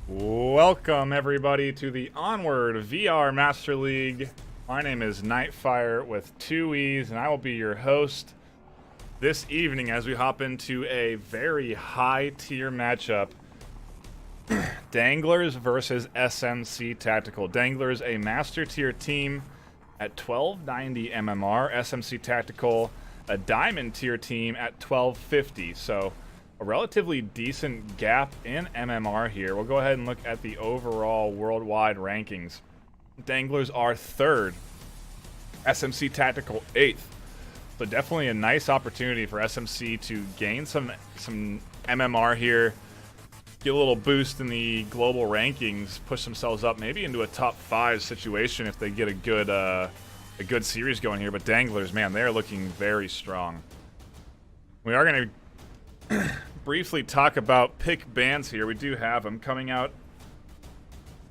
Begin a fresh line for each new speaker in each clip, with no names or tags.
Welcome everybody to the Onward VR Master League. My name is NightFiree with 2 E's, and I will be your host this evening as we hop into a very high tier matchup. Danglers versus SMC Tactical. Danglers, a master tier team at 1290 MMR. SMC Tactical, a diamond tier team at 1250. So a relatively decent gap in MMR here. We'll go ahead and look at the overall worldwide rankings. Danglers are 3rd. SMC Tactical 8th. So definitely a nice opportunity for SMC to gain some MMR here, get a little boost in the global rankings, push themselves up maybe into a top 5 situation if they get a good series going here. But Danglers, man, they're looking very strong. We are going to briefly talk about pick bans here. We do have them coming out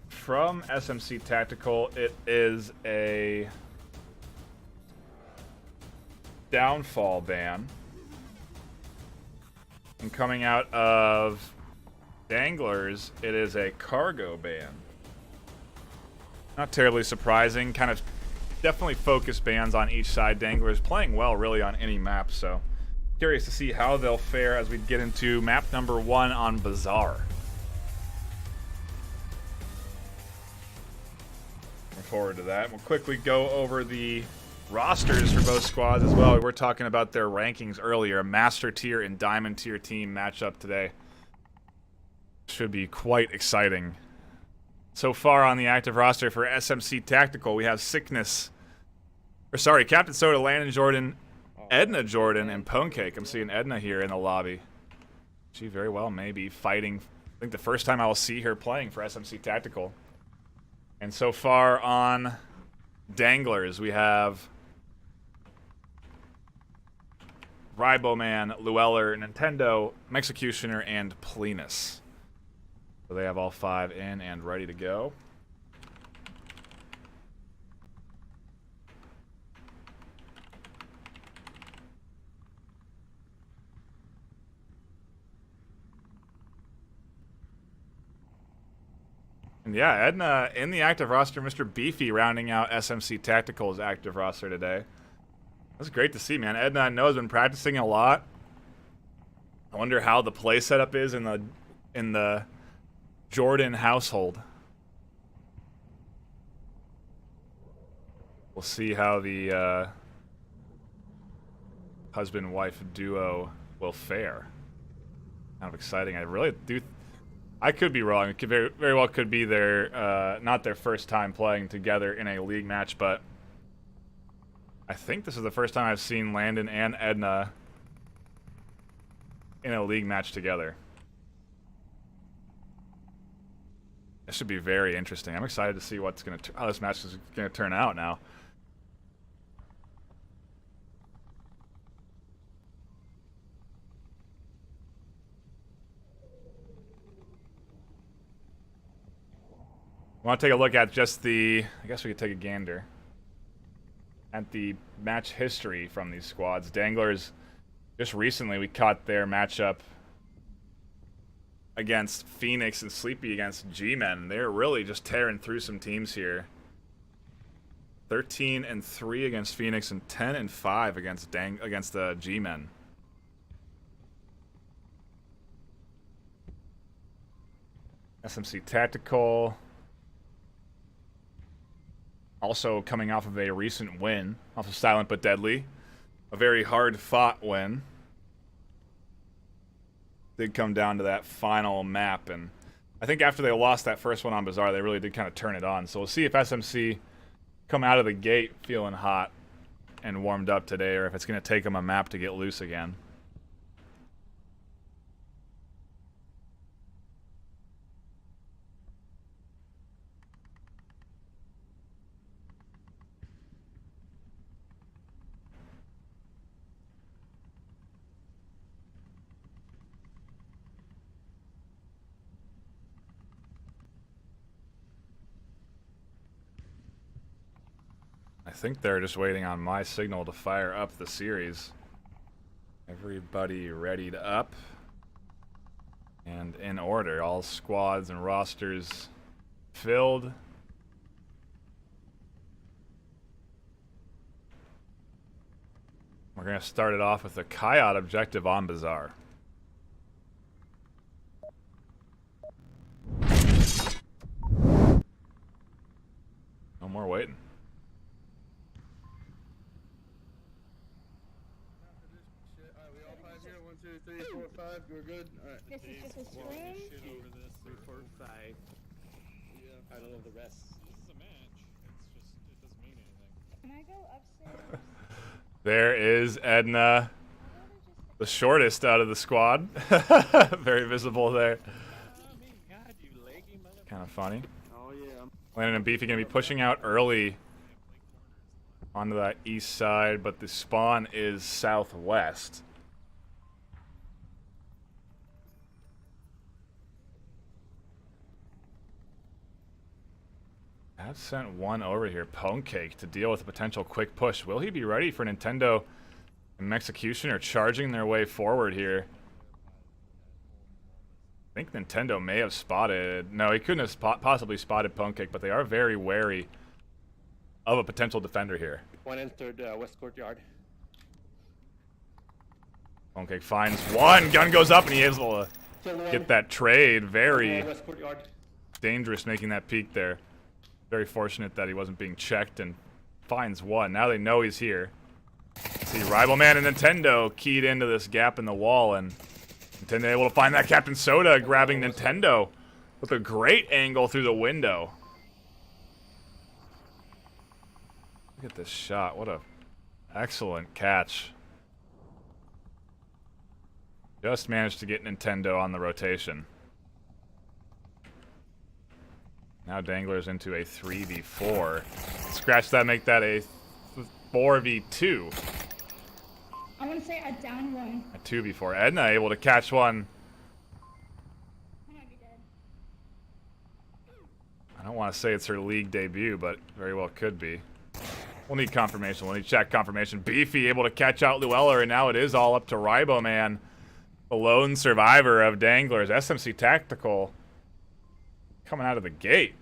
from SMC Tactical. It is a downfall ban. And coming out of Danglers, it is a cargo ban. Not terribly surprising. Kind of definitely focus bans on each side. Danglers playing well really on any map, so curious to see how they'll fare as we get into map number 1 on Bazaar. Looking forward to that. We'll quickly go over the rosters for both squads as well. We were talking about their rankings earlier. A master tier and diamond tier team matchup today. Should be quite exciting. So far on the active roster for SMC Tactical, we have Captain Soda, Landon Jordan, Edna Jordan, and Ponecake. I'm seeing Edna here in the lobby. She very well may be fighting. I think the first time I will see her playing for SMC Tactical. And so far on Danglers, we have Riboman, Llewellyn, Nintendo, Executioner, and Plenus. So they have all 5 in and ready to go. And yeah, Edna in the active roster, Mr. Beefy rounding out SMC Tactical's active roster today. That's great to see, man. Edna, I know, has been practicing a lot. I wonder how the play setup is in the Jordan household. We'll see how the husband-wife duo will fare. Kind of exciting. I really do. I could be wrong. It could very well could be their not their first time playing together in a league match, but I think this is the first time I've seen Landon and Edna in a league match together. This should be very interesting. I'm excited to see how this match is gonna turn out now. I want to take a look at just the, I guess we could take a gander at the match history from these squads. Danglers, just recently we caught their matchup against Phoenix and Sleepy against G-Men. They're really just tearing through some teams here. 13-3 against Phoenix and 10-5 against the G-Men. SMC Tactical. Also coming off of a recent win, off of Silent But Deadly. A very hard-fought win. Did come down to that final map, and I think after they lost that first one on Bazaar, they really did kind of turn it on. So we'll see if SMC come out of the gate feeling hot and warmed up today, or if it's going to take them a map to get loose again. I think they're just waiting on my signal to fire up the series. Everybody readied up and in order. All squads and rosters filled. We're going to start it off with a Coyote objective on Bazaar. No more waiting.
We're good. All right.
This is just a stream.
Shit over this.
3, 4, 5. Yeah. I don't know the rest.
This is a match. It's just, it doesn't mean anything.
Can I go upstairs?
There is Edna, the shortest out of the squad. Very visible there.
God, you leggy motherfucker.
Kind of funny.
Oh yeah.
Landon and Beefy going to be pushing out early onto that east side, but the spawn is southwest. I've sent one over here, Pwnecake, to deal with a potential quick push. Will he be ready for Nintendo and Executioner charging their way forward here? I think Nintendo may have spotted... No, he couldn't have possibly spotted Pwnecake, but they are very wary of a potential defender here.
One entered West Courtyard.
Pwnecake finds one. Gun goes up, and he is able
Kill
to
one.
get that trade. Very
West Courtyard.
dangerous making that peek there. Very fortunate that he wasn't being checked and finds one. Now they know he's here. See, Rivalman and Nintendo keyed into this gap in the wall, and Nintendo able to find that Captain Soda grabbing Nintendo with a great angle through the window. Look at this shot. What a excellent catch. Just managed to get Nintendo on the rotation. Now Danglers into a 3v4. Scratch that, make that a 4v2.
I want to say I downed one.
A 2v4. Edna able to catch one.
I might be dead.
I don't want to say it's her league debut, but very well could be. We'll need confirmation. We'll need check confirmation. Beefy able to catch out Llewellyn, and now it is all up to Riboman, the lone survivor of Danglers. SMC Tactical coming out of the gate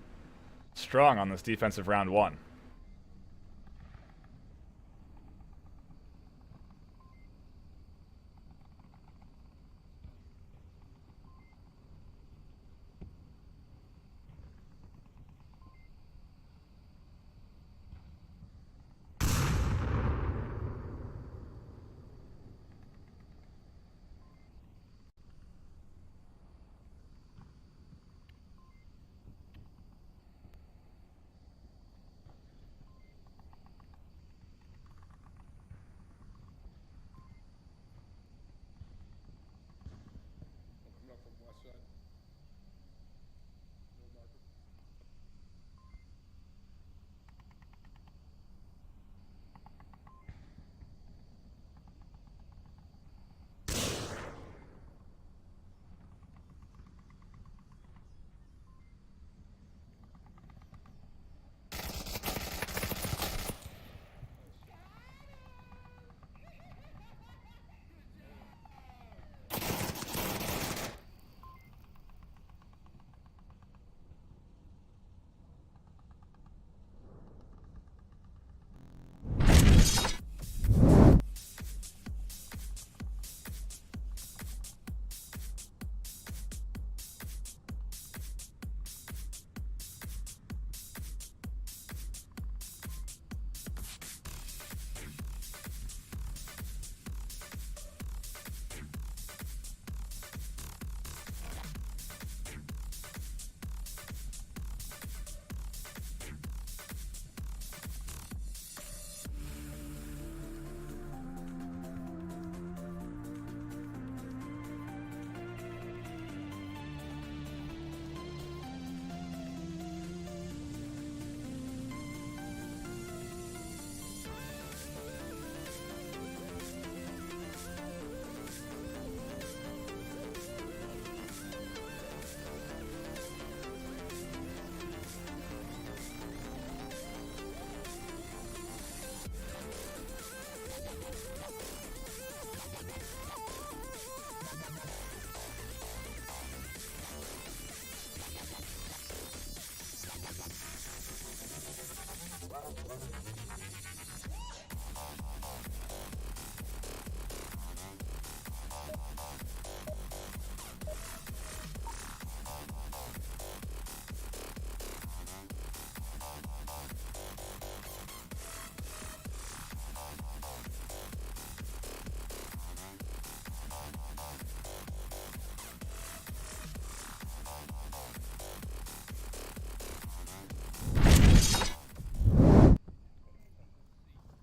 strong on this defensive round one.
Coming up from west side.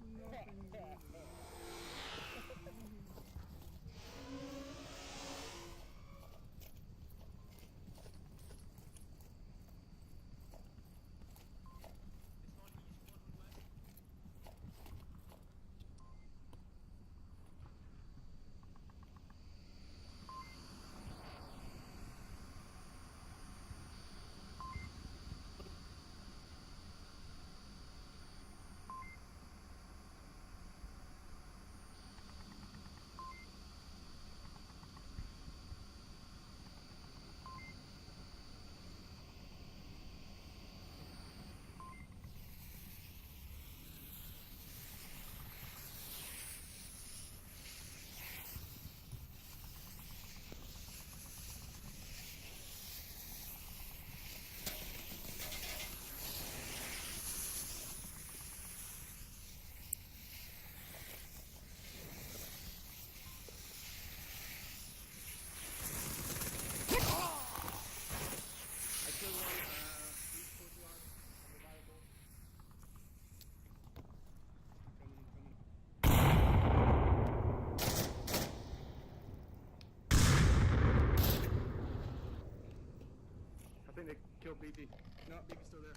No marker. think they killed BP. No, BP's still there.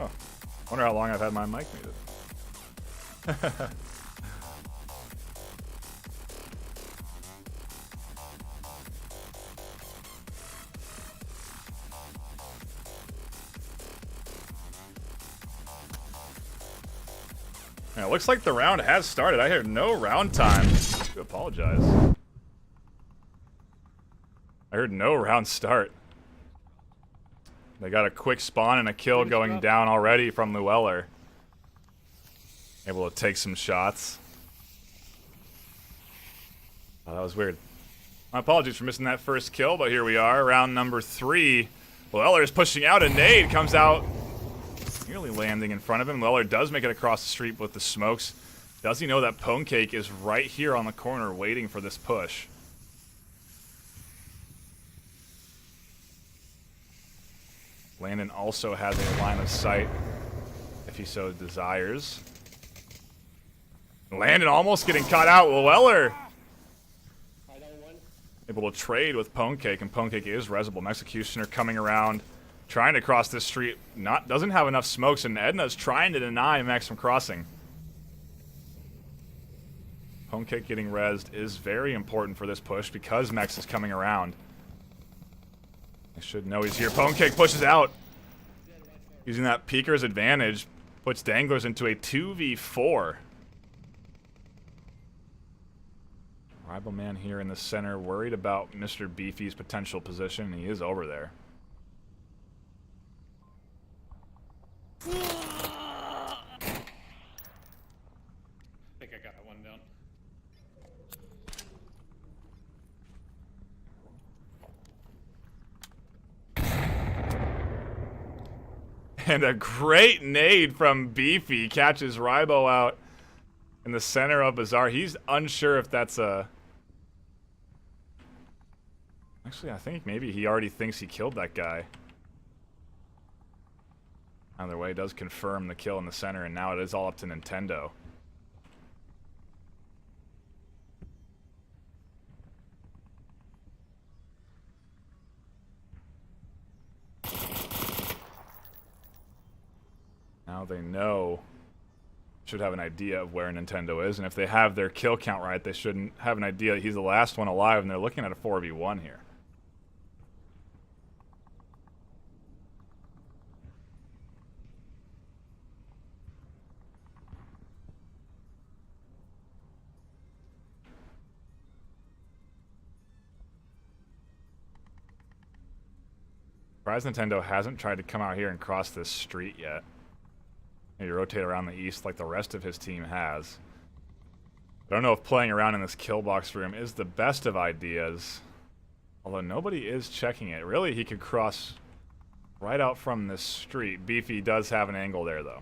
Oh, wonder how long I've had my mic muted. Yeah, it looks like the round has started. I heard no round time. I do apologize. I heard no round start. They got a quick spawn and a kill going down already from Llewellyn. Able to take some shots. Oh, that was weird. My apologies for missing that first kill, but here we are. Round number 3. Llewellyn is pushing out. A nade comes out. Nearly landing in front of him. Llewellyn does make it across the street with the smokes. Does he know that Pwnecake is right here on the corner waiting for this push? Landon also has a line of sight if he so desires. Landon almost getting caught out. Llewellyn able to trade with Pwnecake, and Pwnecake is resible. Executioner coming around, trying to cross this street. Doesn't have enough smokes, and Edna's trying to deny Mex from crossing. Pwnecake getting rezzed is very important for this push because Mex is coming around. I should know he's here. Pwnecake pushes out. Using that peeker's advantage, puts Danglers into a 2v4. Rival man here in the center, worried about Mr. Beefy's potential position. He is over there.
I think I got that one down.
And a great nade from Beefy catches Rybo out in the center of Bazaar. He's unsure if that's a... Actually, I think maybe he already thinks he killed that guy. Either way, does confirm the kill in the center, and now it is all up to Nintendo. Now they know, should have an idea of where Nintendo is, and if they have their kill count right, they shouldn't have an idea that he's the last one alive, and they're looking at a 4v1 here. Surprised Nintendo hasn't tried to come out here and cross this street yet. Maybe rotate around the east like the rest of his team has. I don't know if playing around in this kill box room is the best of ideas. Although nobody is checking it. Really, he could cross right out from this street. Beefy does have an angle there, though.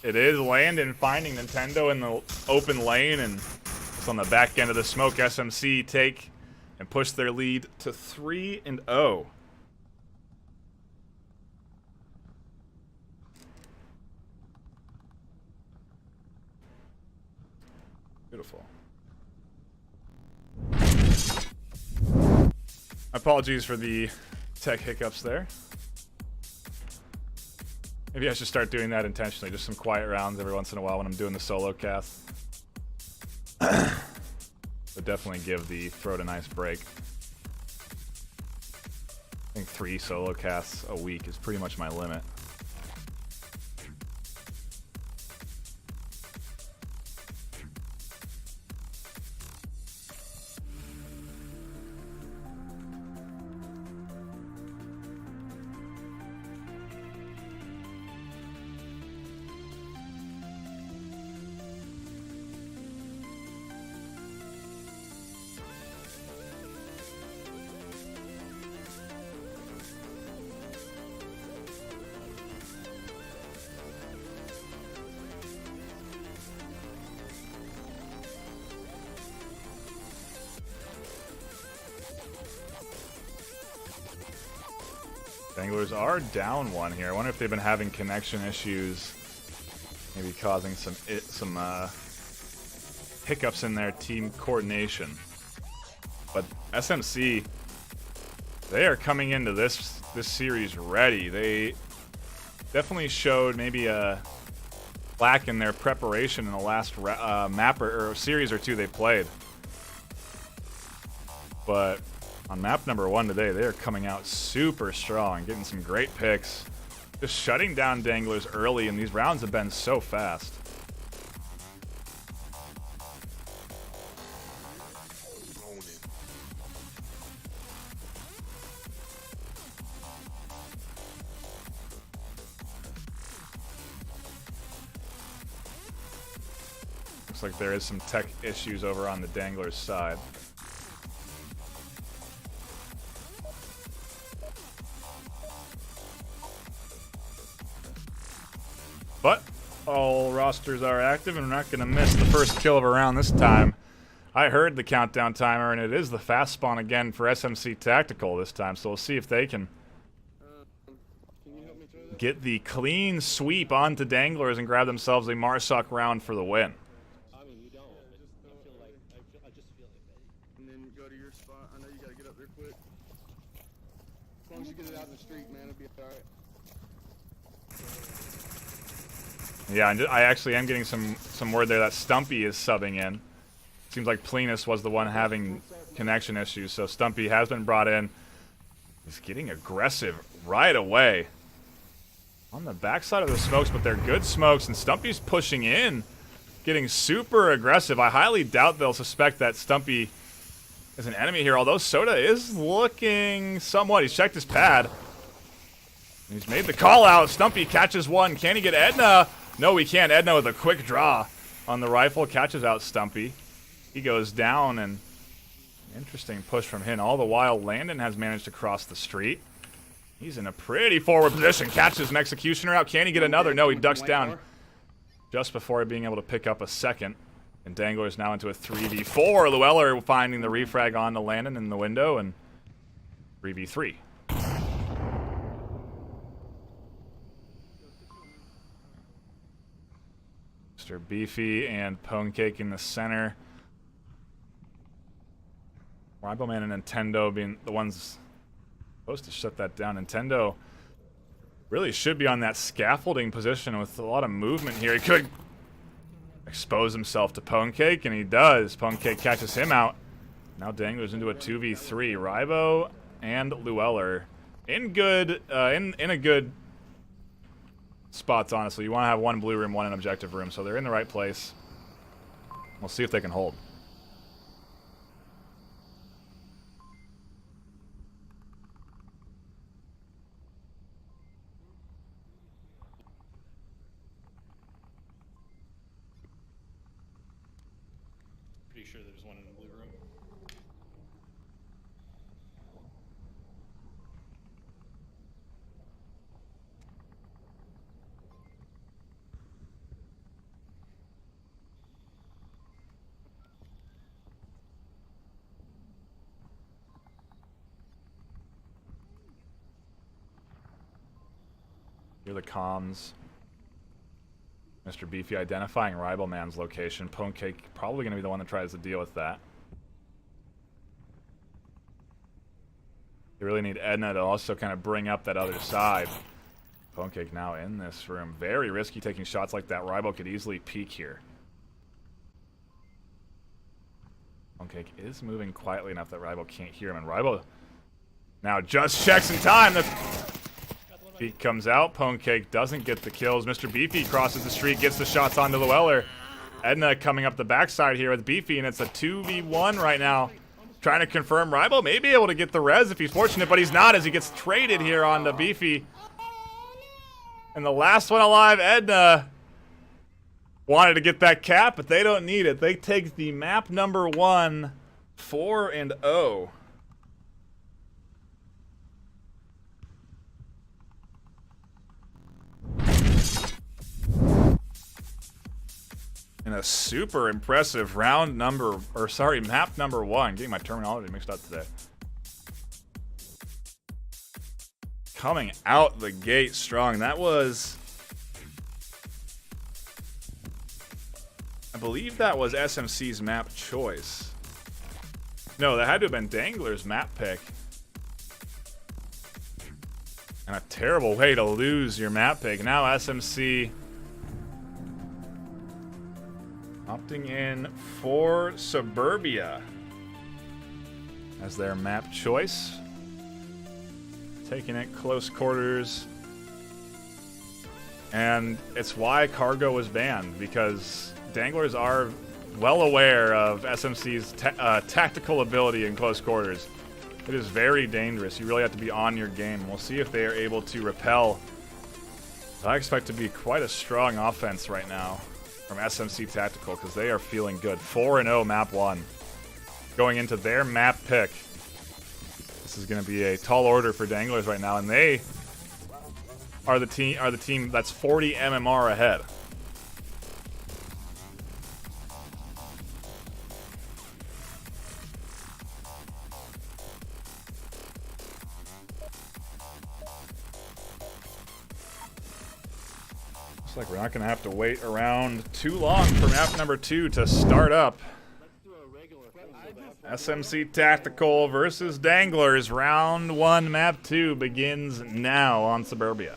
It is Landon finding Nintendo in the open lane, and it's on the back end of the smoke. SMC take and push their lead to 3-0. Beautiful. Apologies for the tech hiccups there. Maybe I should start doing that intentionally, just some quiet rounds every once in a while when I'm doing the solo cast. But definitely give the throat a nice break. I think 3 solo casts a week is pretty much my limit. Danglers are down one here. I wonder if they've been having connection issues, maybe causing some hiccups in their team coordination. But SMC, they are coming into this series ready. They definitely showed maybe a lack in their preparation in the last map or series or two they played. But on map number 1 today, they are coming out super strong, getting some great picks, just shutting down Danglers early, and these rounds have been so fast. Looks like there is some tech issues over on the Danglers side. But all rosters are active, and we're not going to miss the first kill of a round this time. I heard the countdown timer, and it is the fast spawn again for SMC Tactical this time, so we'll see if they can get the clean sweep onto Danglers and grab themselves a Marsoc round for the win.
I mean, you don't. I feel like I just feel like that.
And then go to your spot. I know you gotta get up there quick. As long as you get it out in the street, man, it'll be alright.
Yeah, and I actually am getting some word there that Stumpy is subbing in. Seems like Plenus was the one having connection issues, so Stumpy has been brought in. He's getting aggressive right away on the backside of the smokes, but they're good smokes, and Stumpy's pushing in, getting super aggressive. I highly doubt they'll suspect that Stumpy is an enemy here, although Soda is looking somewhat. He's checked his pad. He's made the call out. Stumpy catches one. Can he get Edna? No, he can't. Edna with a quick draw on the rifle catches out Stumpy. He goes down, and interesting push from him. All the while, Landon has managed to cross the street. He's in a pretty forward position. Catches an executioner out. Can he get another? No, he ducks down just before being able to pick up a second. And Danglers now into a 3v4. Llewellyn finding the refrag on to Landon in the window, and 3v3. Mr. Beefy and Pwnecake in the center. Riboman and Nintendo being the ones supposed to shut that down. Nintendo really should be on that scaffolding position with a lot of movement here. He could expose himself to Pwnecake, and he does. Pwnecake catches him out. Now Danglers into a 2v3. Ribo and Llewellyn in good in a good spots, honestly. You want to have one blue room, one in objective room, so they're in the right place. We'll see if they can hold.
Pretty sure there's one in the blue room.
Here are the comms. Mr. Beefy identifying Riboman's location. Pwnecake probably going to be the one that tries to deal with that. You really need Edna to also kind of bring up that other side. Pwnecake now in this room. Very risky taking shots like that. Ribo could easily peek here. Pwnecake is moving quietly enough that Ribo can't hear him. And Ribo now just checks in time. The Beat comes out. Pwnecake doesn't get the kills. Mr. Beefy crosses the street, gets the shots onto Llewellyn. Edna coming up the backside here with Beefy, and it's a 2v1 right now. Trying to confirm Ribo may be able to get the res if he's fortunate, but he's not as he gets traded here onto Beefy. And the last one alive, Edna, wanted to get that cap, but they don't need it. They take the map number 1, 4-0. In a super impressive map number 1. Getting my terminology mixed up today. coming out the gate strong. That was, I believe that was SMC's map choice. No, that had to have been Danglers' map pick. And a terrible way to lose your map pick. Now SMC opting in for Suburbia as their map choice. Taking it close quarters. And it's why Cargo was banned, because Danglers are well aware of SMC's tactical ability in close quarters. It is very dangerous. You really have to be on your game. We'll see if they are able to repel. I expect to be quite a strong offense right now from SMC Tactical, because they are feeling good. 4-0 map 1. Going into their map pick. This is going to be a tall order for Danglers right now, and they are the team that's 40 MMR ahead. Looks like we're not going to have to wait around too long for map number 2 to start up. SMC Tactical versus Danglers. Round 1, map 2 begins now on Suburbia.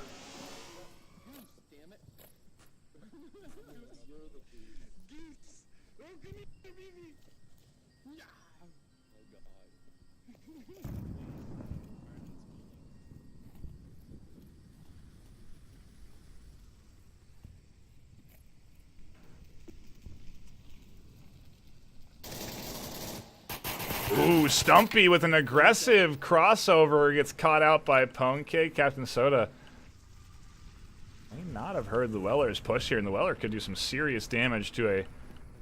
Ooh, Stumpy with an aggressive crossover gets caught out by Pwnk. Captain Soda may not have heard Llewellyr's push here, and Llewellyr could do some serious damage to a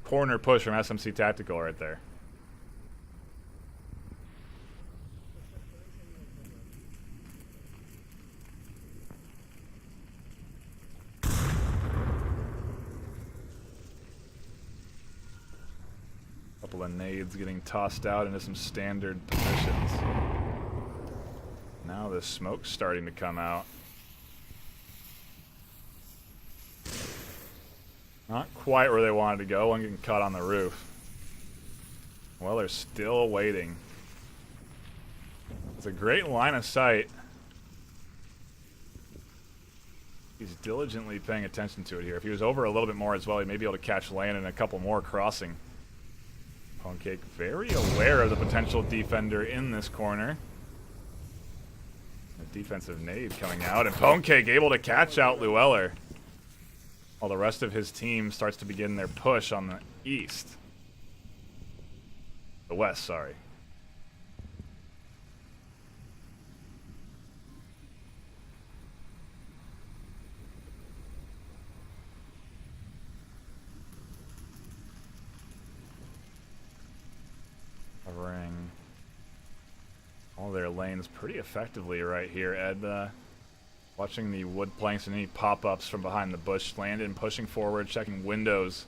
corner push from SMC Tactical right there. Couple of nades getting tossed out into some standard positions. Now the smoke's starting to come out. Not quite where they wanted to go. One getting caught on the roof. Well, they're still waiting. It's a great line of sight. He's diligently paying attention to it here. If he was over a little bit more as well, he may be able to catch Landon and a couple more crossing. Pwnk very aware of the potential defender in this corner. A defensive nade coming out, and Pwnk able to catch out Llewellyr, while the rest of his team starts to begin their push on the east. The west, sorry. Covering all their lanes pretty effectively right here. Ed watching the wood planks and any pop-ups from behind the bush. Landon pushing forward, checking windows.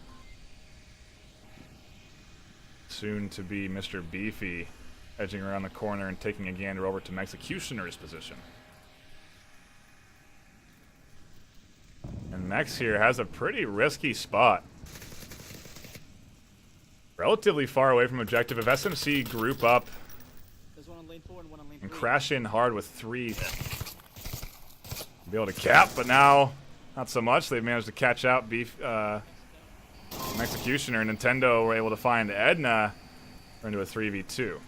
Soon to be Mr. Beefy edging around the corner and taking a gander over to Executioner's position. And Mex here has a pretty risky spot. Relatively far away from objective. If SMC group up and crash in hard with 3, be able to cap, but now not so much. They've managed to catch out Executioner. Nintendo were able to find Edna into a 3v2.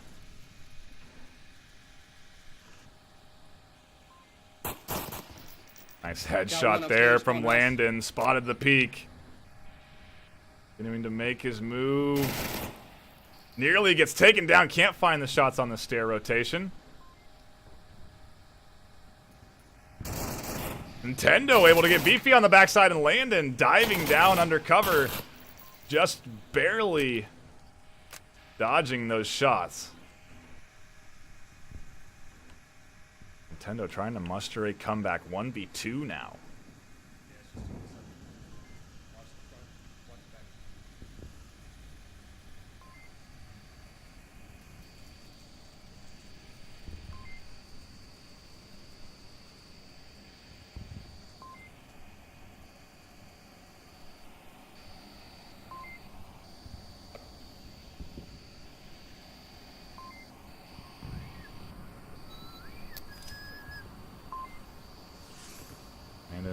Nice headshot there from Landon. Spotted the peak. Continuing to make his move. Nearly gets taken down. Can't find the shots on the stair rotation. Nintendo able to get Beefy on the backside, and Landon diving down under cover. Just barely dodging those shots. Nintendo trying to muster a comeback. 1v2 now.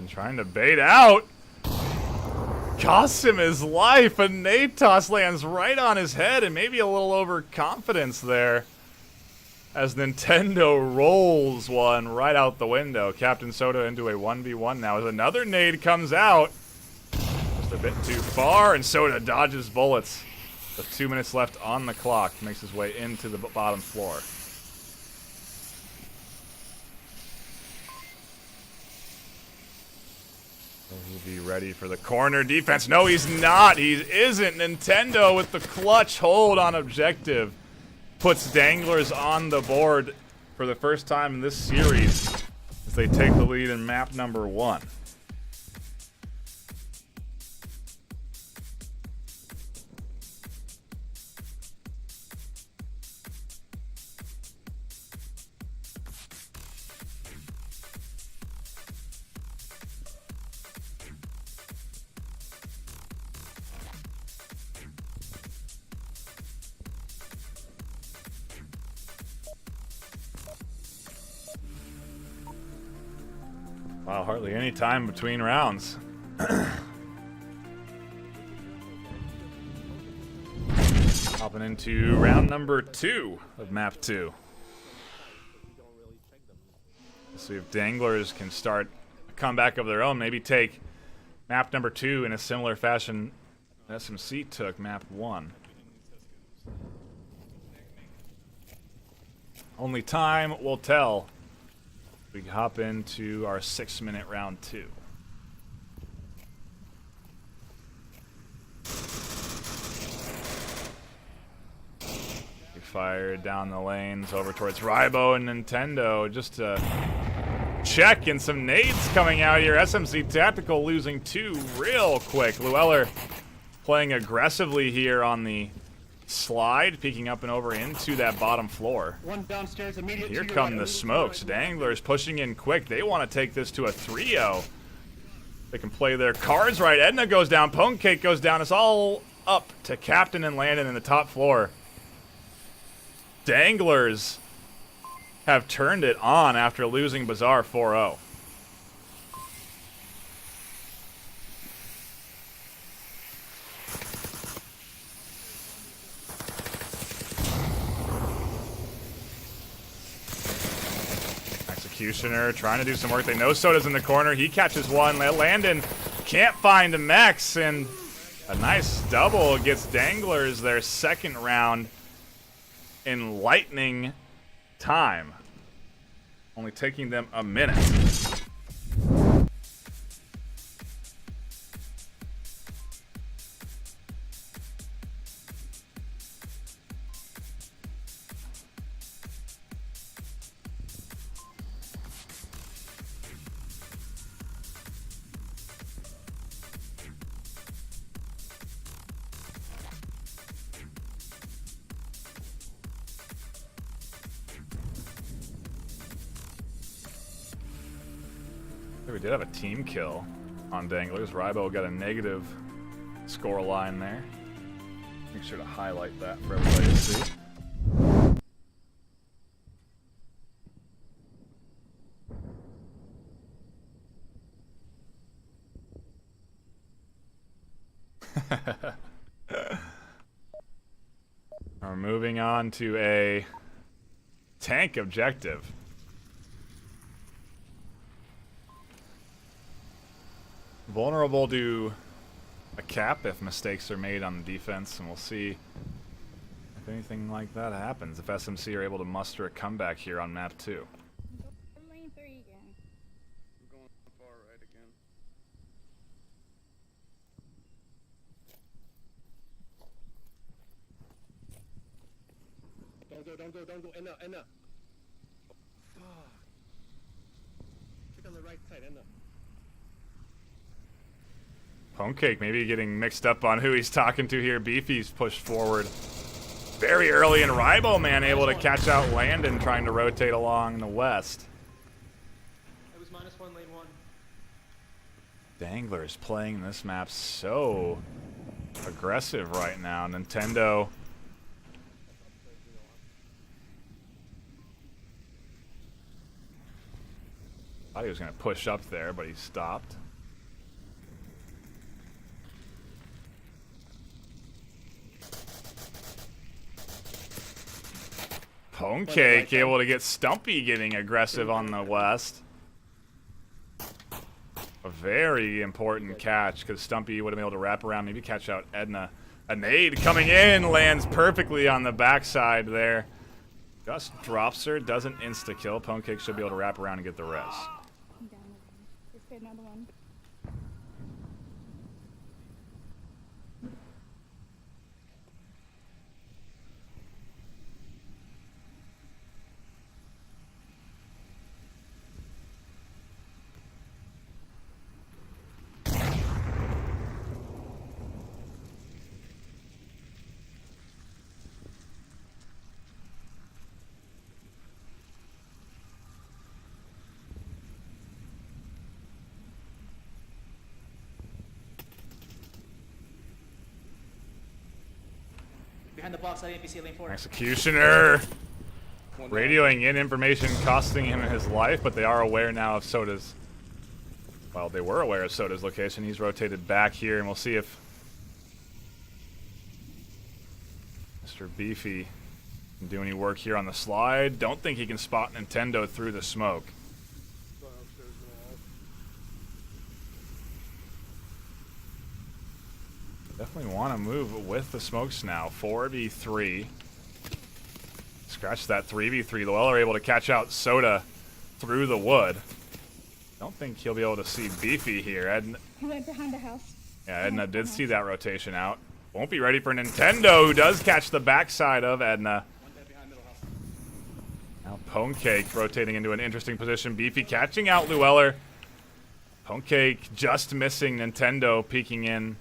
Landon trying to bait out. Costs him his life. A nade toss lands right on his head, and maybe a little overconfidence there. As Nintendo rolls one right out the window. Captain Soda into a 1v1 now as another nade comes out. Just a bit too far, and Soda dodges bullets. With 2 minutes left on the clock, makes his way into the bottom floor. He'll be ready for the corner defense. No, he's not. He isn't. Nintendo with the clutch hold on objective. Puts Danglers on the board for the first time in this series as they take the lead in map number 1. Wow, hardly any time between rounds. Hopping into round number 2 of map 2. Let's see if Danglers can start a comeback of their own. Maybe take map number 2 in a similar fashion SMC took map 1. Only time will tell. We hop into our 6-minute round 2. We fire down the lanes over towards Rybo and Nintendo. Just to check, and some nades coming out here. SMC Tactical losing 2 real quick. Llewellyn playing aggressively here on the slide, peeking up and over into that bottom floor.
One downstairs, immediate.
Here come the smokes. Danglers pushing in quick. They want to take this to a 3-0. They can play their cards right. Edna goes down. Pone Cake goes down. It's all up to Captain and Landon in the top floor. Danglers have turned it on after losing Bazaar 4-0. Executioner trying to do some work. They know Soda's in the corner. He catches one. Landon can't find a Mex, and a nice double gets Danglers their second round in lightning time. Only taking them a minute. We did have a team kill on Danglers. Rybo got a negative score line there. Make sure to highlight that for everybody to see. We're moving on to a tank objective. Vulnerable to a cap if mistakes are made on the defense, and we'll see if anything like that happens, if SMC are able to muster a comeback here on map 2.
Lane 3 again.
I'm going far right again. Don't go. Enna. Fuck. Check on the right side, Enna.
Pone Cake maybe getting mixed up on who he's talking to here. Beefy's pushed forward very early, and Rybo Man able to catch out Landon trying to rotate along the west.
It was -1, lane 1.
Danglers playing this map so aggressive right now. Nintendo Thought he was going to push up there, but he stopped. Pwnecake able to get Stumpy getting aggressive on the west. A very important catch because Stumpy would have been able to wrap around, maybe catch out Edna. A nade coming in, lands perfectly on the backside there. Just drops her, doesn't insta-kill. Pwnecake should be able to wrap around and get the res.
I'm down with him. Just get another one.
Behind the box, at NPC lane 4.
Executioner radioing in information costing him his life, but they are aware now of Soda's. Well, they were aware of Soda's location. He's rotated back here, and we'll see if Mr. Beefy can do any work here on the slide. Don't think he can spot Nintendo through the smoke. Definitely want to move with the smokes now. 4v3. Scratch that 3v3. Llewellyn are able to catch out Soda through the wood. Don't think he'll be able to see Beefy here. Edna,
He went behind the house.
yeah, Edna did see that rotation out. Won't be ready for Nintendo, who does catch the backside of Edna.
One dead behind middle house.
Now Pwnecake rotating into an interesting position. Beefy catching out Llewellyn. Pwnecake just missing Nintendo, peeking in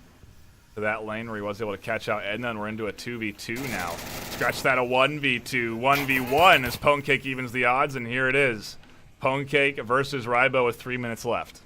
to that lane where he was able to catch out Edna, and we're into a 2v2 now. Scratch that, a 1v2. 1v1 as Pwnecake evens the odds, and here it is. Pwnecake versus Rybo with 3 minutes left.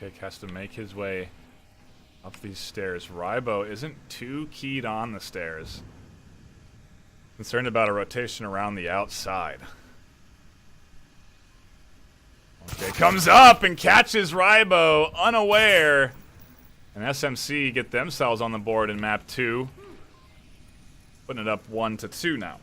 Pwnecake has to make his way up these stairs. Rybo isn't too keyed on the stairs. Concerned about a rotation around the outside. Okay, comes up and catches Rybo unaware. And SMC get themselves on the board in map 2. Putting it up 1-2 now.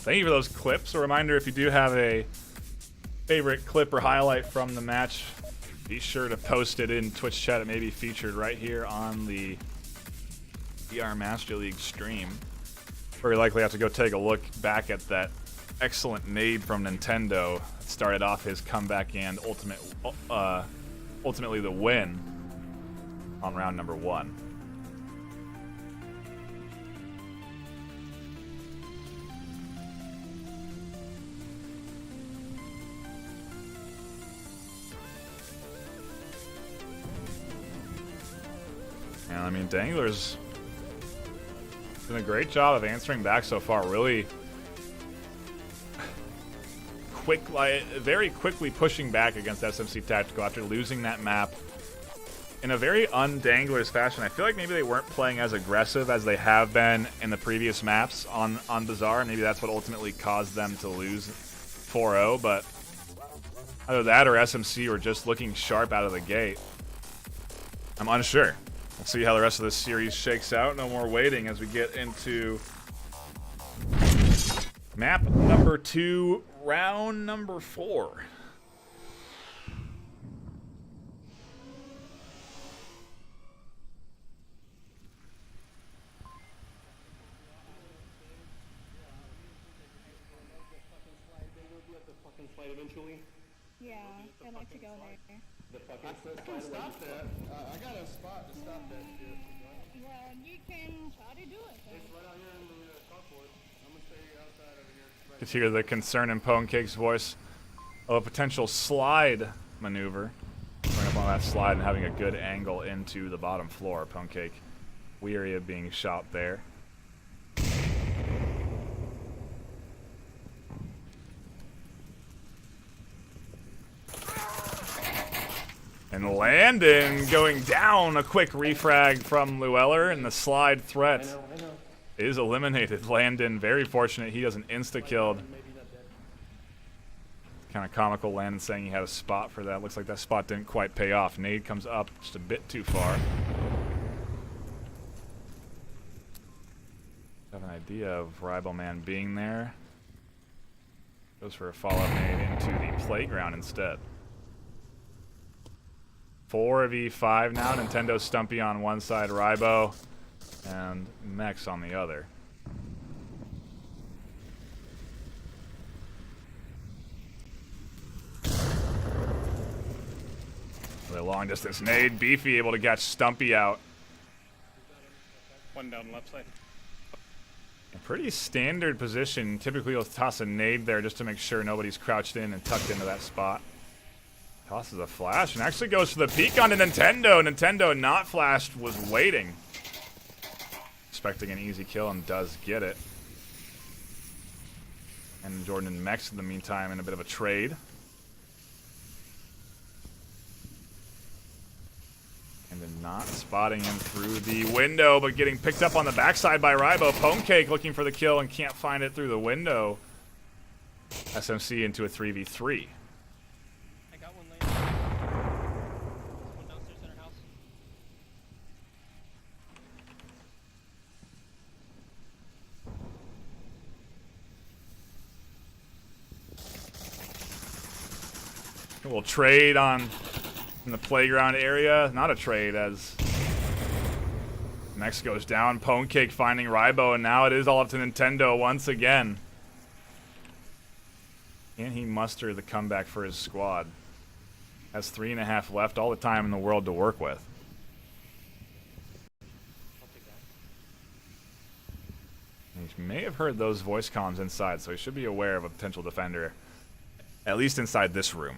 Thank you for those clips. A reminder, if you do have a favorite clip or highlight from the match, be sure to post it in Twitch chat. It may be featured right here on the VR Master League stream. Very likely have to go take a look back at that excellent nade from Nintendo that started off his comeback and ultimately the win on round number 1. And I mean, Danglers done a great job of answering back so far. Really quick, very quickly pushing back against SMC Tactical after losing that map in a very un-Danglers fashion. I feel like maybe they weren't playing as aggressive as they have been in the previous maps on Bazaar. Maybe that's what ultimately caused them to lose 4-0. But either that or SMC were just looking sharp out of the gate. I'm unsure. We'll see how the rest of this series shakes out. No more waiting as we get into map number 2, round number 4.
Fucking slide eventually.
Yeah, I'd like to go there.
I can stop that. I got a spot to stop that shit.
Well, you can try to do it.
It's right out here in the carport. I'm gonna stay outside over here.
You can hear the concern in Ponecake's voice of a potential slide maneuver. Going up on that slide and having a good angle into the bottom floor. Ponecake weary of being shot there. And Landon going down. A quick refrag from Llewellyn, and the slide threat is eliminated. Landon, very fortunate he doesn't insta-killed. Kind of comical, Landon saying he had a spot for that. Looks like that spot didn't quite pay off. Nade comes up just a bit too far. Have an idea of Rival Man being there. Goes for a follow-up nade into the playground instead. 4v5 now. Nintendo Stumpy on one side, Rybo, and Mex on the other. The long distance nade, Beefy able to catch Stumpy out.
One down left side.
A pretty standard position. Typically you'll toss a nade there just to make sure nobody's crouched in and tucked into that spot. Tosses a flash and actually goes for the peek onto Nintendo. Nintendo, not flashed, was waiting. Expecting an easy kill and does get it. And Jordan and Mex in the meantime in a bit of a trade. And then not spotting him through the window, but getting picked up on the backside by Rybo. Ponecake looking for the kill and can't find it through the window. SMC into a 3v3.
I got one lane. One downstairs in our house.
We'll trade on in the playground area. Not a trade as Mex goes down. Ponecake finding Rybo, and now it is all up to Nintendo once again. Can he muster the comeback for his squad? Has 3.5 left, all the time in the world to work with.
I'll take that.
He may have heard those voice comms inside, so he should be aware of a potential defender, at least inside this room.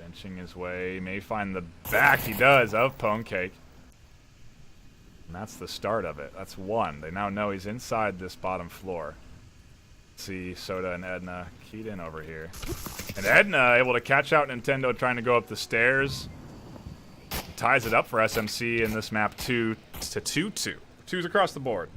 Inching his way, may find the back, he does, of Ponecake. And that's the start of it. That's one. They now know he's inside this bottom floor. See Soda and Edna keyed in over here. And Edna able to catch out Nintendo trying to go up the stairs. Ties it up for SMC in this map 2-2. Twos across the board.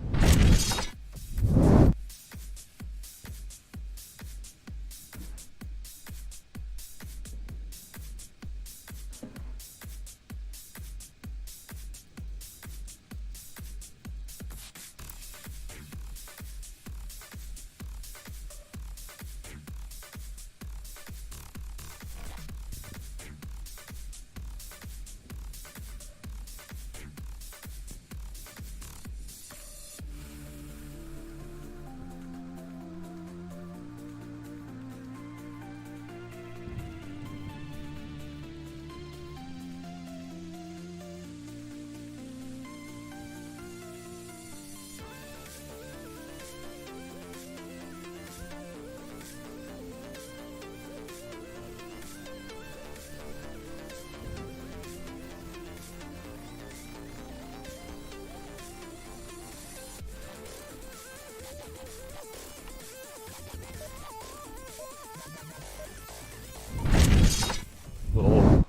Little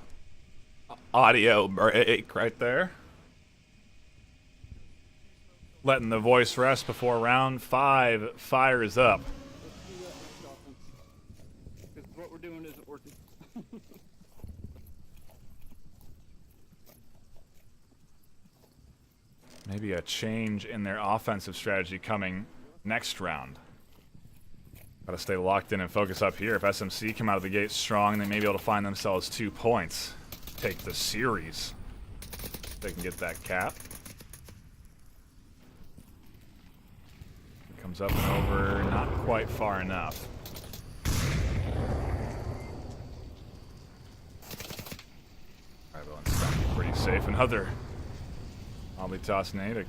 audio break right there. Letting the voice rest before round 5 fires up.
Let's do that next offense. Because what we're doing isn't working.
Maybe a change in their offensive strategy coming next round. Got to stay locked in and focus up here. If SMC come out of the gate strong, they may be able to find themselves 2 points. Take the series. They can get that cap. Comes up and over, not quite far enough. Alright, well, it's pretty safe. Another oddly tossed nade. A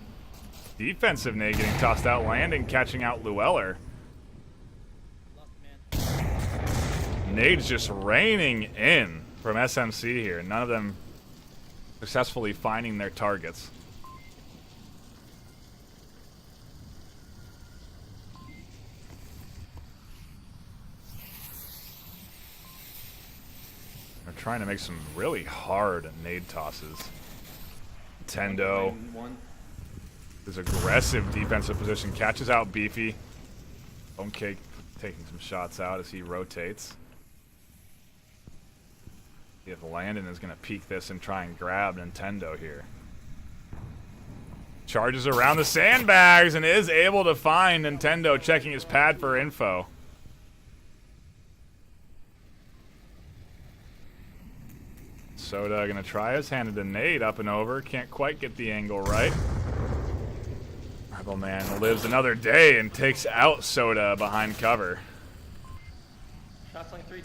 defensive nade getting tossed out, landing, catching out Llewellyn. Nade's just raining in from SMC here. None of them successfully finding their targets. They're trying to make some really hard nade tosses. Tendo is aggressive defensive position, catches out Beefy. Bone Cake taking some shots out as he rotates. If Landon is going to peek this and try and grab Nintendo here. Charges around the sandbags and is able to find Nintendo checking his pad for info. Soda going to try his hand at the nade up and over. Can't quite get the angle right. Rebel Man lives another day and takes out Soda behind cover.
Shots line 3.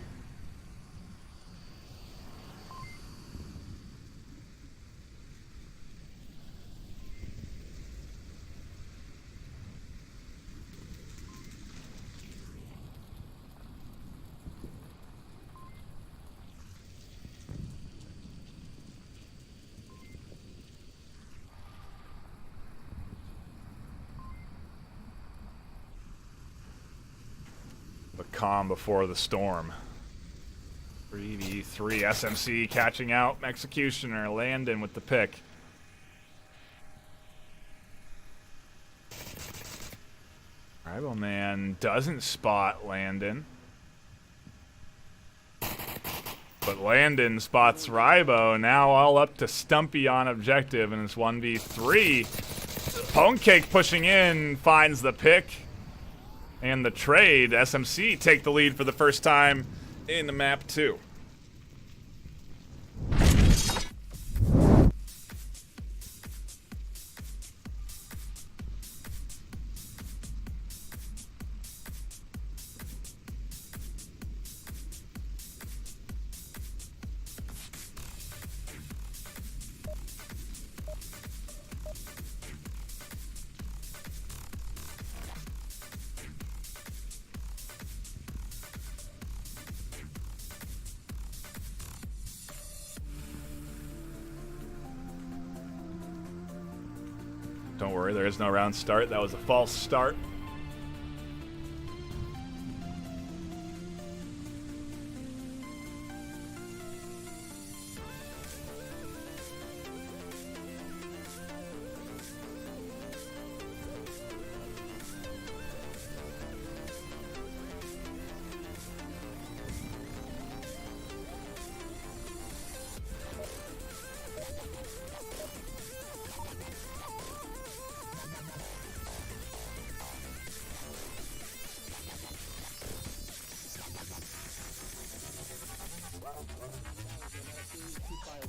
The calm before the storm. 3v3 SMC catching out Executioner. Landon with the pick. Rival Man doesn't spot Landon. But Landon spots Rybo. Now all up to Stumpy on objective in this 1v3. Bone Cake pushing in, finds the pick. And the trade. SMC take the lead for the first time in the map 2. Don't worry, there is no round start. That was a false start.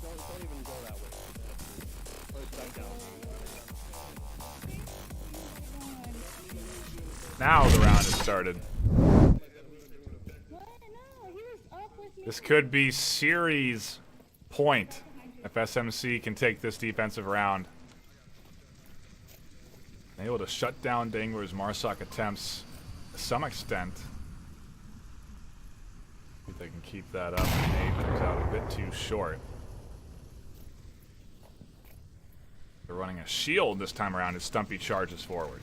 Don't even go that way. Let it die down.
Now the round has started.
What? No, he was up with me.
This could be series point if SMC can take this defensive round. Able to shut down Danglers' Marsoc attempts to some extent. See if they can keep that up. Nade comes out a bit too short. They're running a shield this time around as Stumpy charges forward.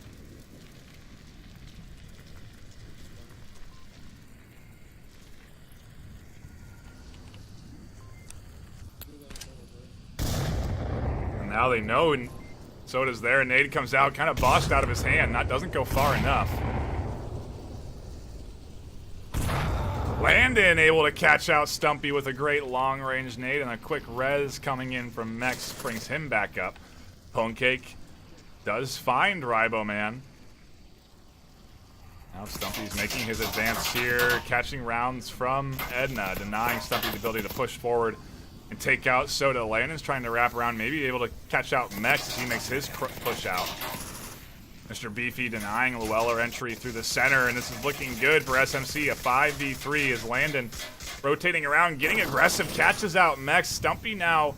And now they know Soda's there. Nade comes out, kind of bossed out of his hand. That doesn't go far enough. Landon able to catch out Stumpy with a great long-range nade, and a quick res coming in from Mex brings him back up. Bone Cake does find Rybo Man. Now Stumpy's making his advance here, catching rounds from Edna, denying Stumpy the ability to push forward and take out Soda. Landon's trying to wrap around, maybe able to catch out Mex as he makes his push out. Mr. Beefy denying Llewellyn entry through the center, and this is looking good for SMC. A 5v3 as Landon rotating around, getting aggressive, catches out Mex. Stumpy now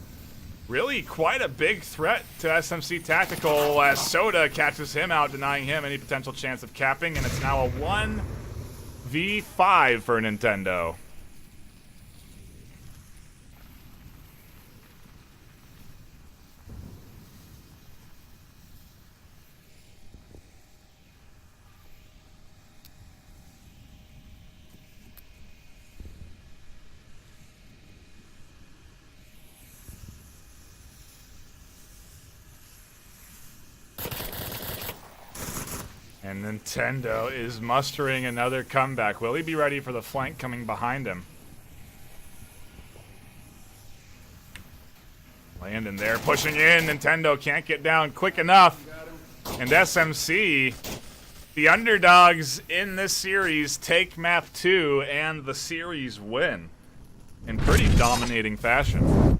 really quite a big threat to SMC Tactical as Soda catches him out, denying him any potential chance of capping, and it's now a 1v5 for Nintendo. And Nintendo is mustering another comeback. Will he be ready for the flank coming behind him? Landon there pushing in. Nintendo can't get down quick enough. And SMC, the underdogs in this series, take map 2 and the series win in pretty dominating fashion.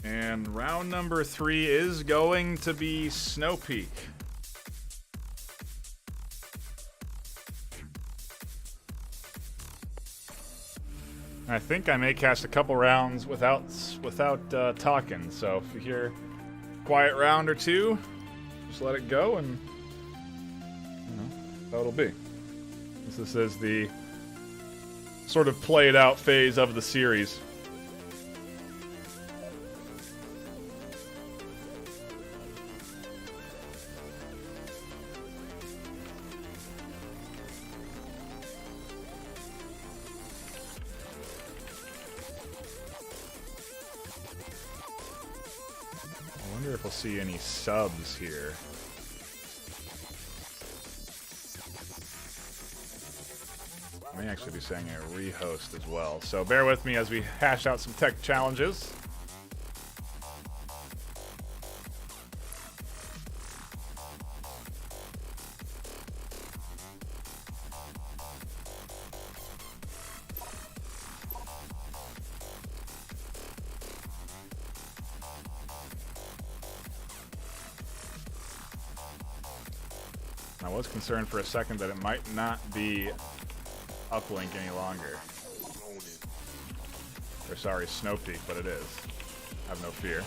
And round number 3 is going to be Snow Peak. I think I may cast a couple rounds without talking. So if you hear a quiet round or two, just let it go, and that's how it'll be. This is the sort of played out phase of the series. I wonder if we'll see any subs here. I may actually be saying a rehost as well. So bear with me as we hash out some tech challenges. I was concerned for a second that it might not be uplink any longer. Or sorry, Snow Peak, but it is. Have no fear.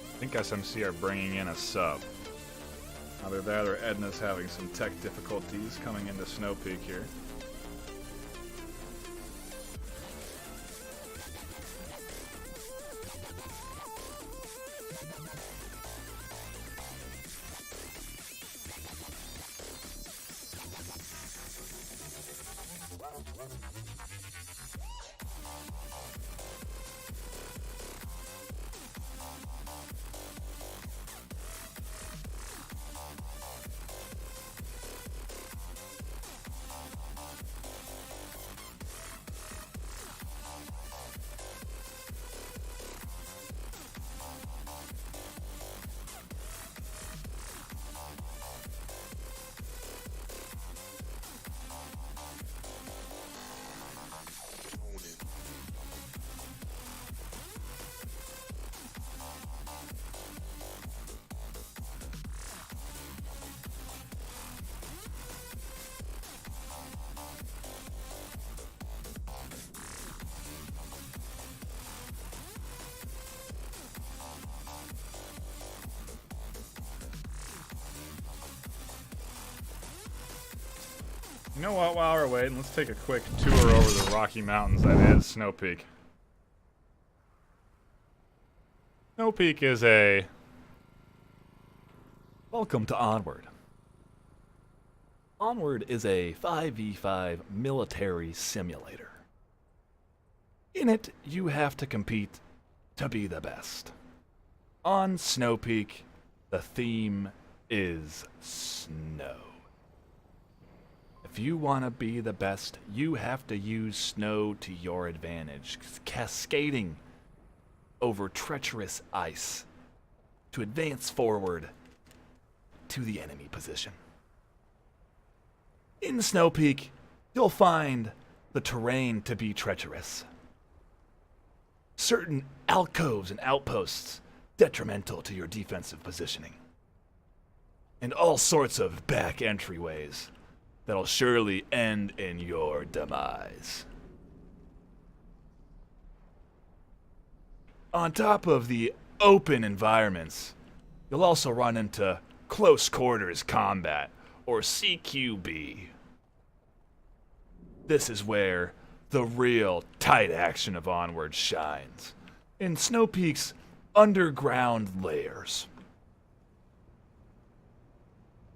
I think SMC are bringing in a sub. Either that or Edna's having some tech difficulties coming into Snow Peak here. You know what, while we're waiting, let's take a quick tour over the Rocky Mountains that is Snow Peak. Snow Peak is a... Welcome to Onward. Onward is a 5v5 military simulator. In it, you have to compete to be the best. On Snow Peak, the theme is snow. If you want to be the best, you have to use snow to your advantage, cascading over treacherous ice to advance forward to the enemy position. In Snow Peak, you'll find the terrain to be treacherous. Certain alcoves and outposts detrimental to your defensive positioning. And all sorts of back entryways that'll surely end in your demise. On top of the open environments, you'll also run into close quarters combat, or CQB. This is where the real tight action of Onward shines, in Snow Peak's underground layers.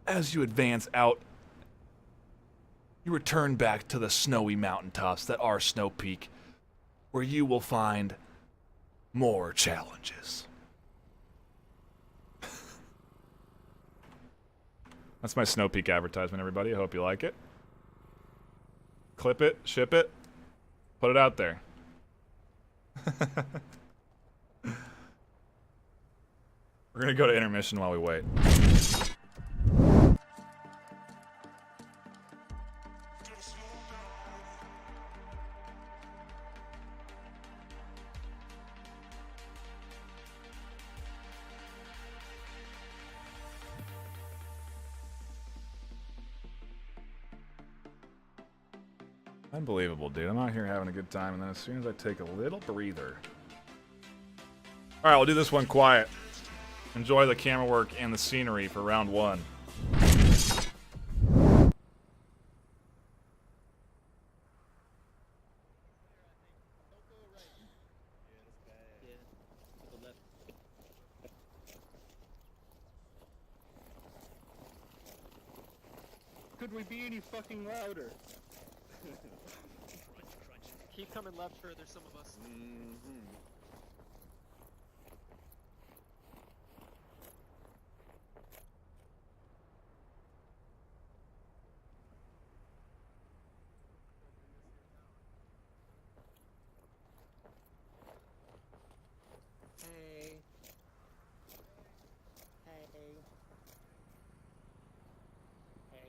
As you advance out, you return back to the snowy mountaintops that are Snow Peak, where you will find more challenges. That's my Snow Peak advertisement, everybody. I hope you like it. Clip it, ship it, put it out there. We're gonna go to intermission while we wait. Unbelievable, dude. I'm out here having a good time, and then as soon as I take a little breather... Alright, we'll do this one quiet. Enjoy the camera work and the scenery for round one.
Could we be any fucking louder?
Keep coming left further, some of us.
Hey. Hey.
Hey.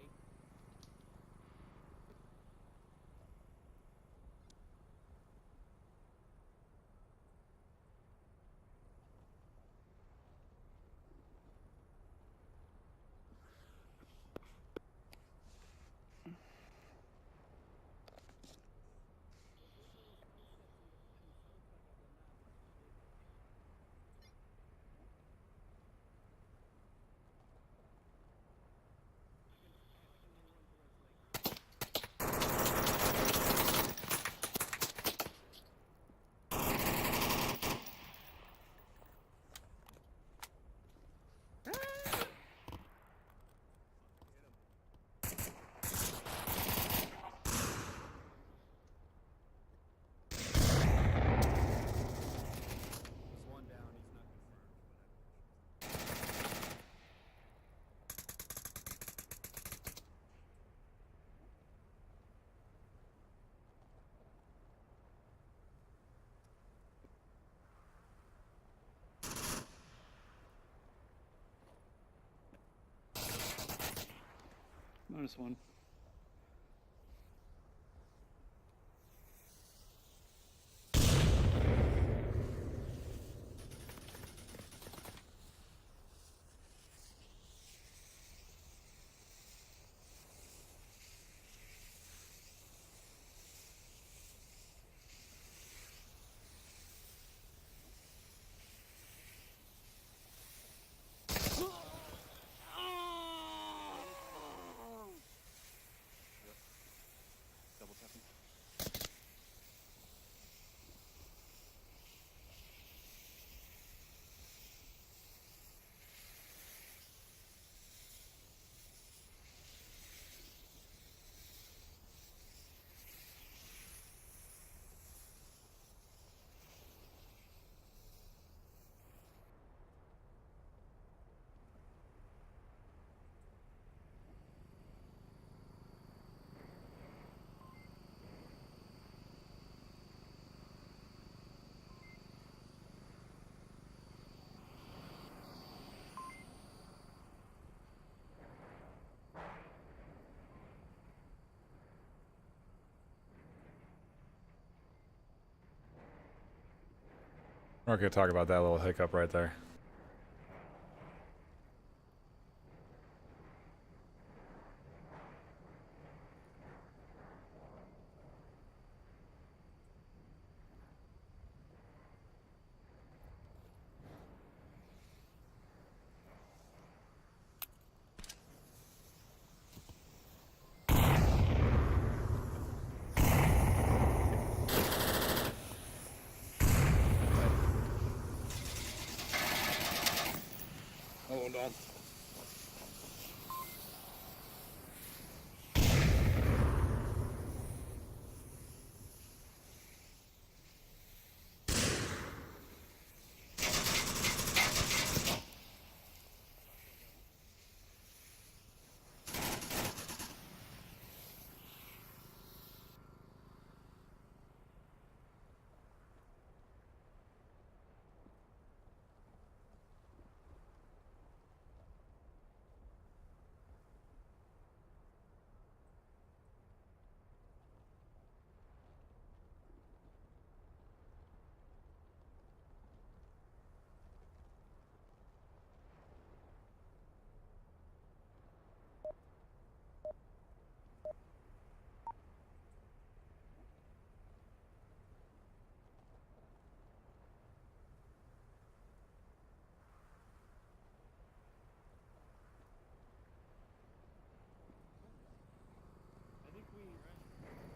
-1.
We're gonna talk about that little hiccup right there.
Hold on.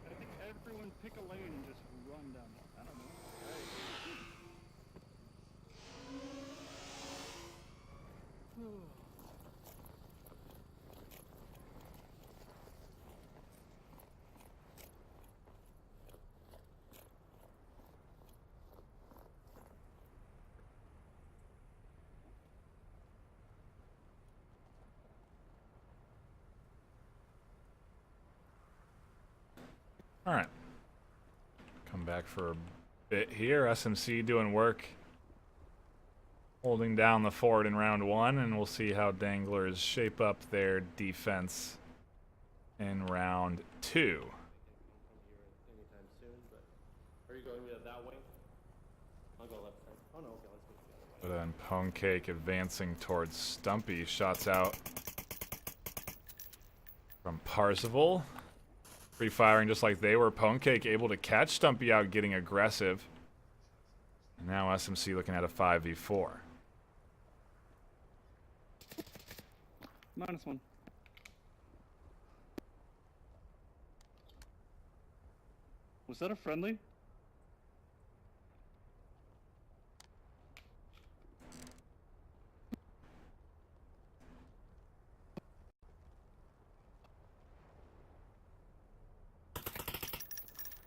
I think everyone pick a lane and just run down there. I don't know.
All right. Come back for a bit here. SMC doing work, holding down the fort in round 1, and we'll see how Danglers shape up their defense in round 2.
Anytime soon, but are you going that way? I'll go left side. Oh no, okay, let's go the other way.
But then Pwnecake advancing towards Stumpy. Shots out from Parzival. Free firing just like they were. Pwnecake able to catch Stumpy out, getting aggressive. And now SMC looking at a 5v4.
-1. Was that a friendly?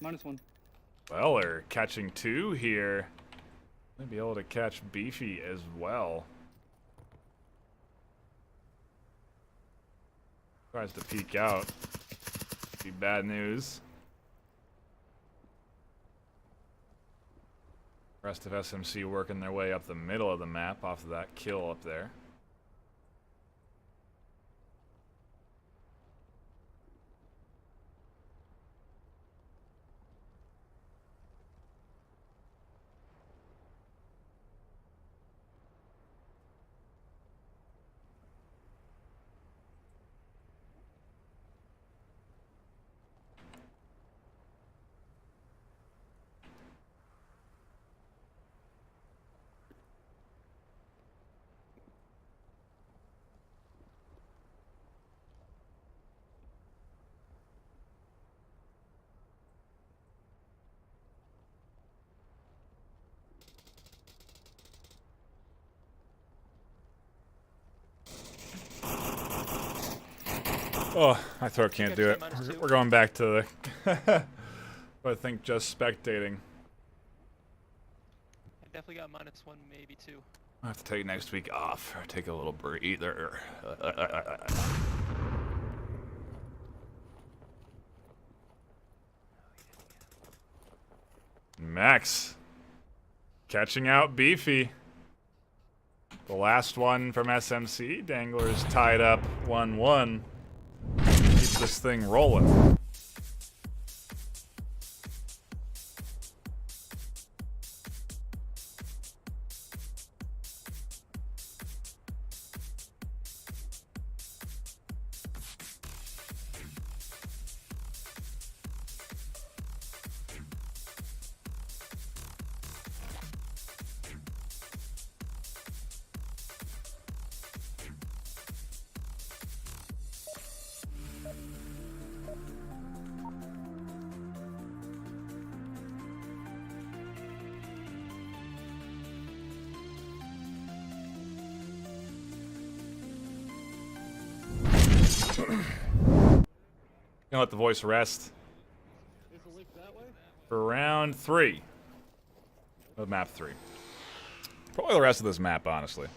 -1.
Well, they're catching 2 here. Might be able to catch Beefy as well. Tries to peek out. Be bad news. Rest of SMC working their way up the middle of the map off of that kill up there. Oh, my throat can't do it. We're going back to the... I think just spectating.
I definitely got -1, maybe 2.
I'll have to take next week off or take a little breather. Max catching out Beefy. The last one from SMC. Danglers tied up 1-1. Keep this thing rolling. Gonna let the voice rest
Is the lake that way?
for round 3 of map 3. Probably the rest of this map, honestly.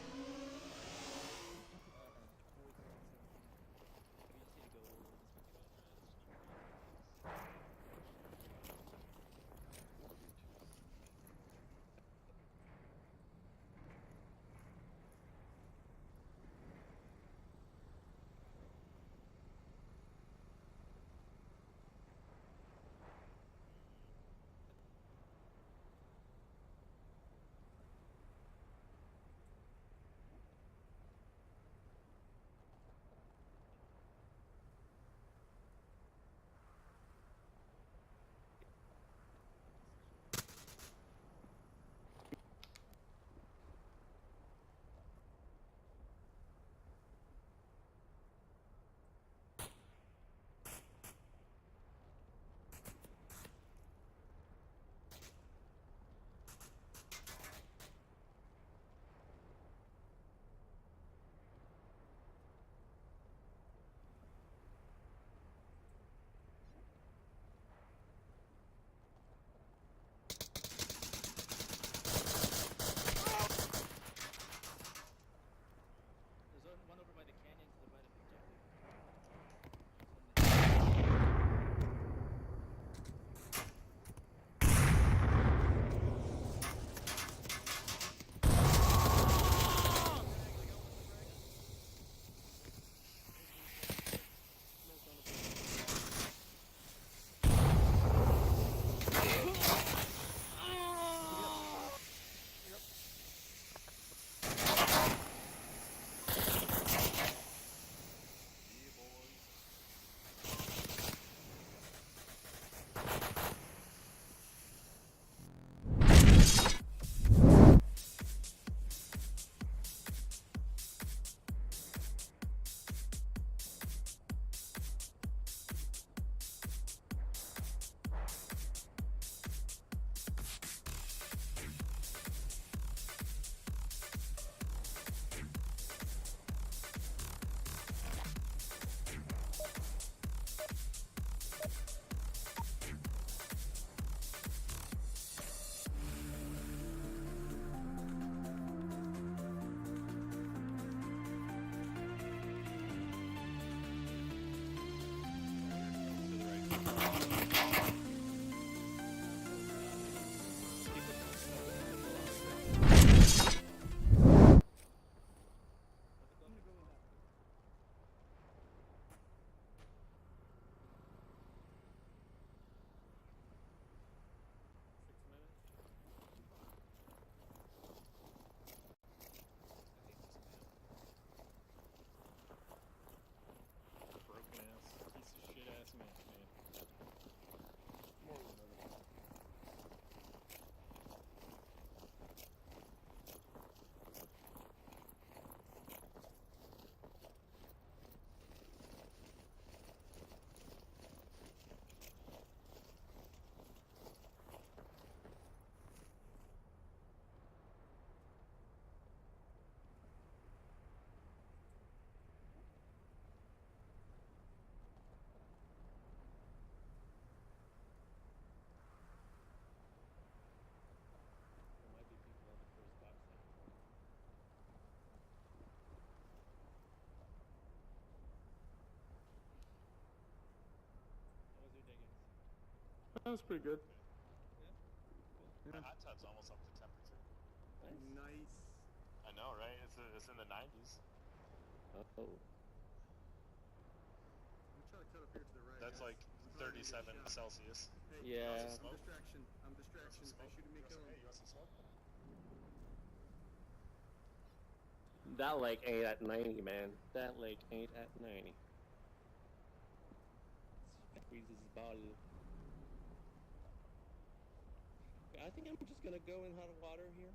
There's one over by the canyon to the right of Jack.
Broken ass, piece of shit ass man, man.
More than another. There might be people on the first box now.
How was your diggings?
That was pretty good.
My hot tub's almost up to temperature.
Nice.
I know, right? It's in the 90s.
Oh.
I'm trying to cut up here to the right.
That's
guys.
like
I'm probably gonna
37
get shot.
Celsius.
Hey,
Yeah.
I'm distraction. I'm distraction. They shooting me killing.
Hey, you want some smoke?
That lake ain't at 90, man. That lake ain't at 90. Freezes his body. I think I'm just gonna go in hot water here.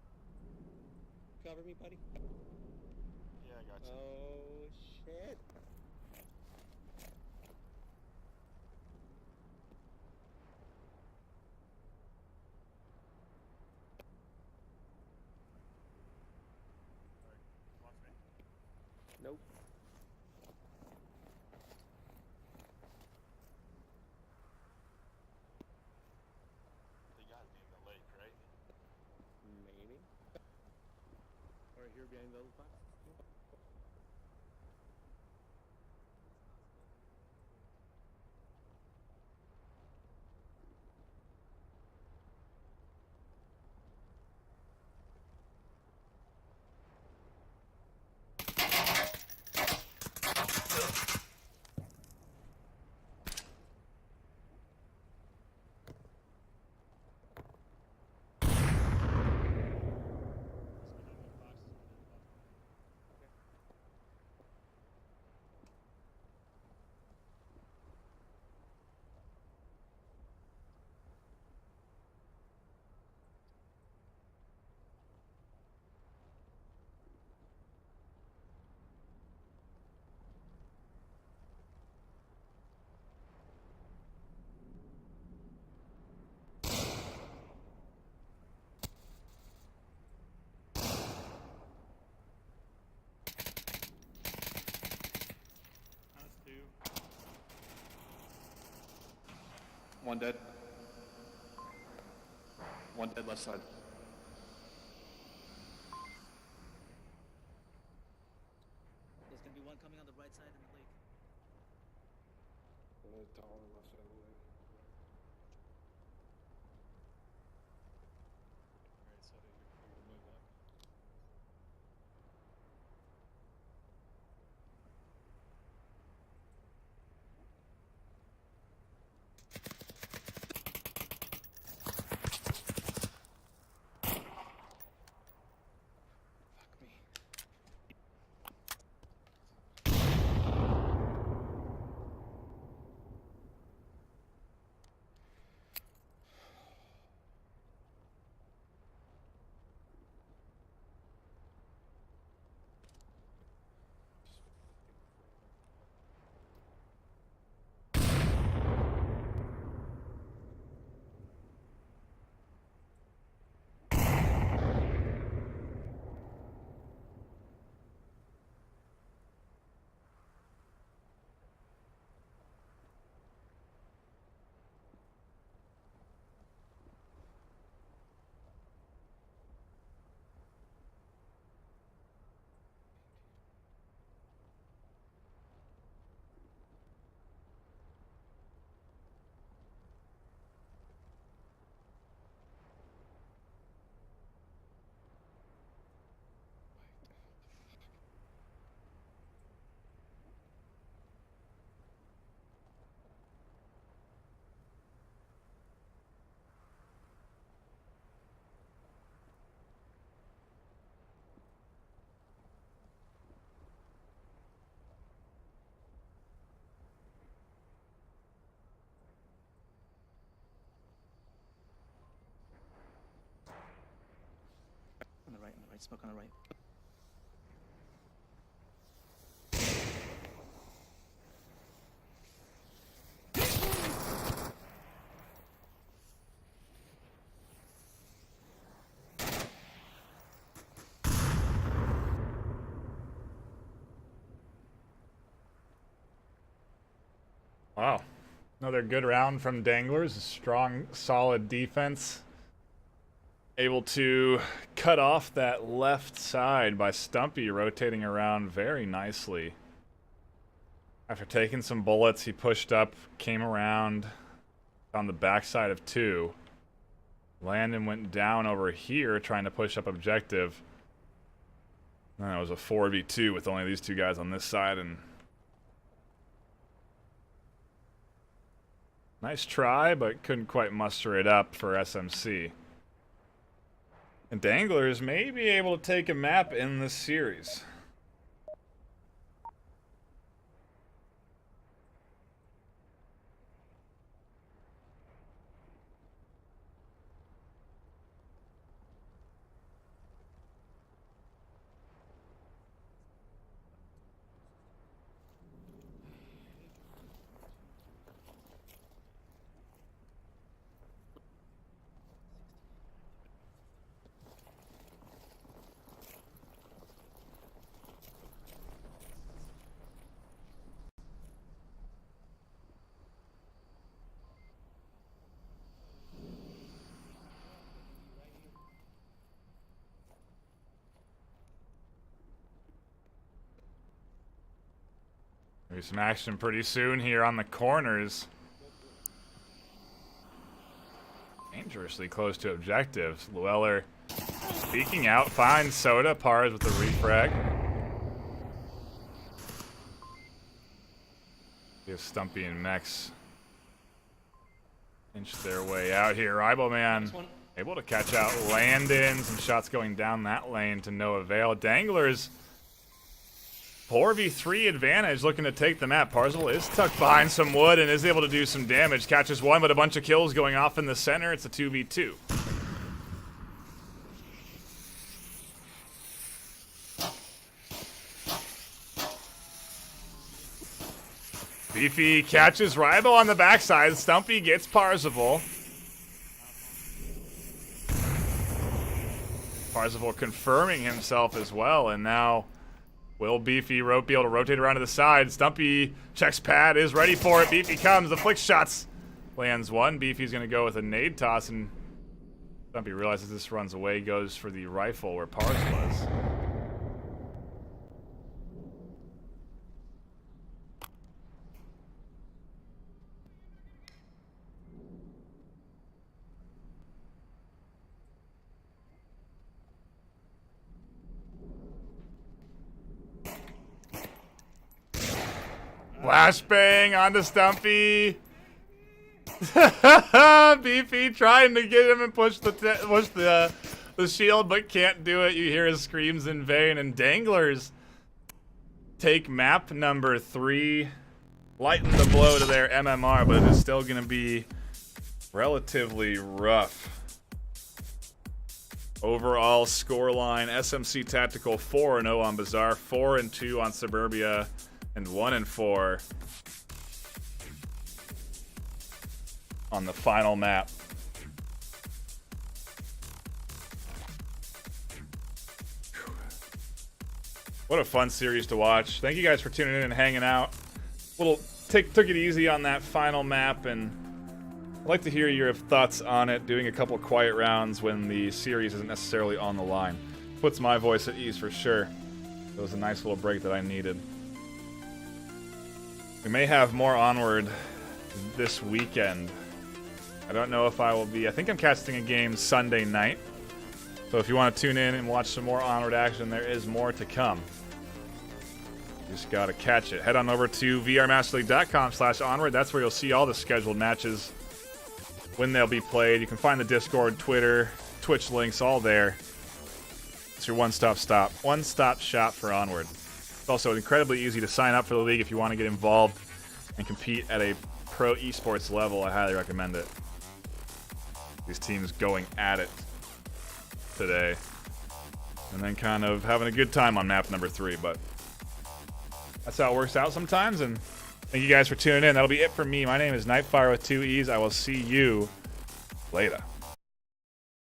Cover me, buddy.
Yeah, I got you.
Oh, shit.
Watch me.
Nope. right here behind the other box.
That's two.
One dead. One dead left side.
There's gonna be one coming on the right side in the lake.
Right side of your move up.
Fuck me.
On the right, smoke on the right.
Wow. Another good round from Danglers. A strong, solid defense. Able to cut off that left side by Stumpy rotating around very nicely. After taking some bullets, he pushed up, came around on the backside of 2. Landon went down over here trying to push up objective. And it was a 4v2 with only these 2 guys on this side, and nice try, but couldn't quite muster it up for SMC. And Danglers may be able to take a map in this series. There's some action pretty soon here on the corners. Dangerously close to objectives. Llewellyn speaking out, finds Soda, pars with the refrag. Give Stumpy and Mex inch their way out here. Riboman able to catch out Landon. Some shots going down that lane to no avail. Danglers 4v3 advantage, looking to take the map. Parzival is tucked behind some wood and is able to do some damage. Catches one, but a bunch of kills going off in the center. It's a 2v2. Beefy catches Ribo on the backside. Stumpy gets Parzival. Parzival confirming himself as well, and now will Beefy be able to rotate around to the side? Stumpy checks pad, is ready for it. Beefy comes, the flick shots. Lands one. Beefy's going to go with a nade toss, and Stumpy realizes this runs away, goes for the rifle where Pars was. Flashbang onto Stumpy. Beefy trying to get him and push the shield, but can't do it. You hear his screams in vain. And Danglers take map number 3, lighten the blow to their MMR, but it is still going to be relatively rough. Overall scoreline: SMC Tactical 4-0 on Bazaar, 4-2 on Suburbia, and 1-4 on the final map. What a fun series to watch. Thank you guys for tuning in and hanging out. Took it easy on that final map, and I'd like to hear your thoughts on it, doing a couple quiet rounds when the series isn't necessarily on the line. Puts my voice at ease for sure. It was a nice little break that I needed. We may have more Onward this weekend. I don't know if I will be. I think I'm casting a game Sunday night. So if you want to tune in and watch some more Onward action, there is more to come. You just got to catch it. Head on over to vrmasterleague.com/onward. That's where you'll see all the scheduled matches, when they'll be played. You can find the Discord, Twitter, Twitch links all there. It's your one-stop shop for Onward. It's also incredibly easy to sign up for the league if you want to get involved and compete at a pro esports level. I highly recommend it. These teams going at it today, and then kind of having a good time on map number 3, but that's how it works out sometimes. And thank you guys for tuning in. That'll be it for me. My name is NightFiree with 2 E's. I will see you later.